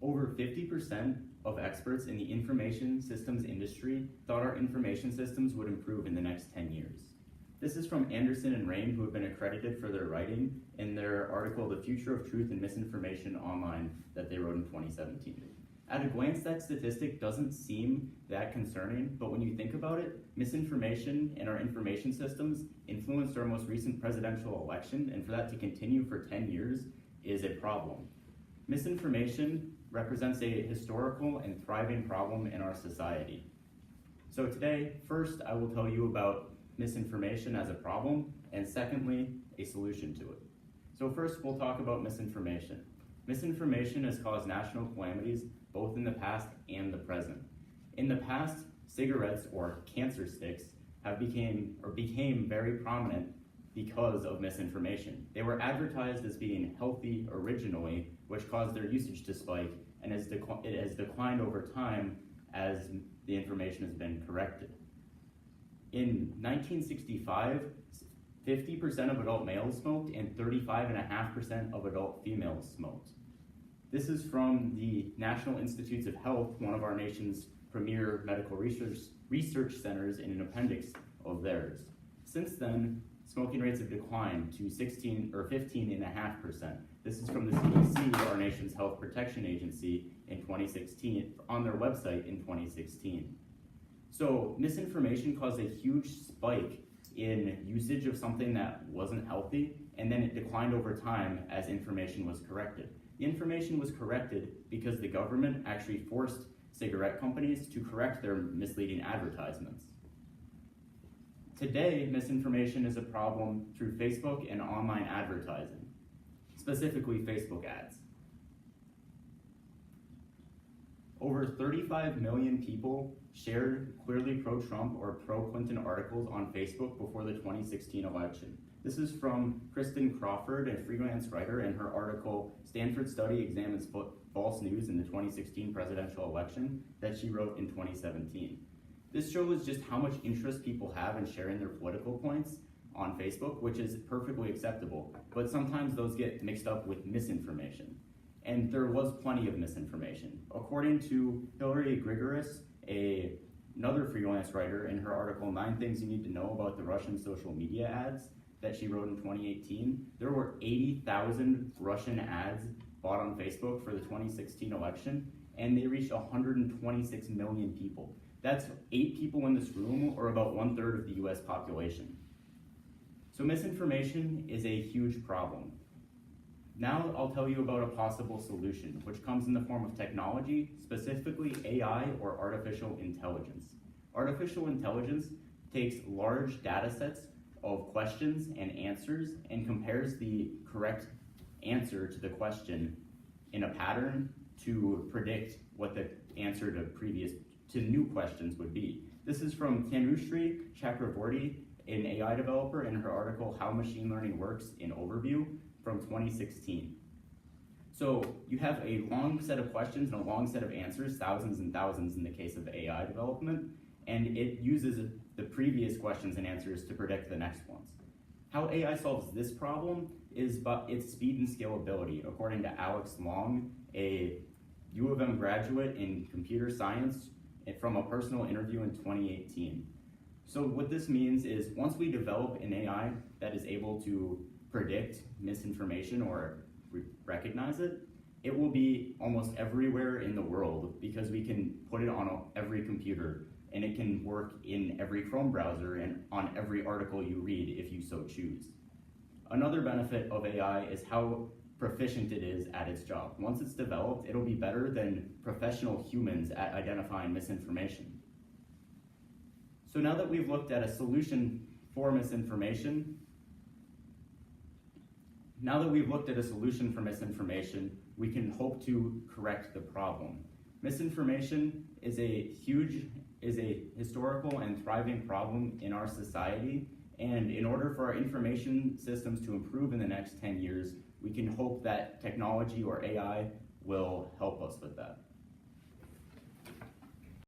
Over 50% of experts in the information systems industry thought our information systems would improve in the next 10 years. This is from Anderson and Rain, who have been accredited for their writing in their article, The Future of Truth and Misinformation Online, that they wrote in 2017. At a glance, that statistic doesn't seem that concerning, but when you think about it, misinformation in our information systems influenced our most recent presidential election, and for that to continue for 10 years is a problem. Misinformation represents a historical and thriving problem in our society. So today, first, I will tell you about misinformation as a problem, and secondly, a solution to it. So first, we'll talk about misinformation. Misinformation has caused national calamities both in the past and the present. In the past, cigarettes or cancer sticks became very prominent because of misinformation. They were advertised as being healthy originally, which caused their usage to spike, and it has declined over time as the information has been corrected. In 1965, 50% of adult males smoked and 35.5% of adult females smoked. This is from the National Institutes of Health, one of our nation's premier medical research centers, in an appendix of theirs. Since then, smoking rates have declined to 15.5%. This is from the CDC, our nation's health protection agency, in 2016, on their website in 2016. So misinformation caused a huge spike in usage of something that wasn't healthy, and then it declined over time as information was corrected. The information was corrected because the government actually forced cigarette companies to correct their misleading advertisements. Today, misinformation is a problem through Facebook and online advertising, specifically Facebook ads. Over 35 million people shared clearly pro-Trump or pro-Clinton articles on Facebook before the 2016 election. This is from Kristen Crawford, a freelance writer, in her article, Stanford Study Examines False News in the 2016 Presidential Election, that she wrote in 2017. This shows just how much interest people have in sharing their political points on Facebook, which is perfectly acceptable, but sometimes those get mixed up with misinformation. And there was plenty of misinformation. According to Hillary Grigoris, another freelance writer, in her article, 9 Things You Need to Know About the Russian Social Media Ads, that she wrote in 2018, there were 80,000 Russian ads bought on Facebook for the 2016 election, and they reached 126 million people. That's 8 people in this room, or about 1/3 of the US population. So misinformation is a huge problem. Now I'll tell you about a possible solution, which comes in the form of technology, specifically AI or artificial intelligence. Artificial intelligence takes large data sets of questions and answers and compares the correct answer to the question in a pattern to predict what the answer to new questions would be. This is from Tanushree Chakraborty, an AI developer, in her article, How Machine Learning Works in Overview, from 2016. So you have a long set of questions and a long set of answers, thousands and thousands in the case of AI development, and it uses the previous questions and answers to predict the next ones. How AI solves this problem is by its speed and scalability, according to Alex Long, a U of M graduate in computer science, from a personal interview in 2018. So what this means is once we develop an AI that is able to predict misinformation or recognize it, it will be almost everywhere in the world because we can put it on every computer, and it can work in every Chrome browser and on every article you read if you so choose. Another benefit of AI is how proficient it is at its job. Once it's developed, it'll be better than professional humans at identifying misinformation. So now that we've looked at a solution for misinformation, we can hope to correct the problem. Misinformation is a historical and thriving problem in our society, and in order for our information systems to improve in the next 10 years, we can hope that technology or AI will help us with that.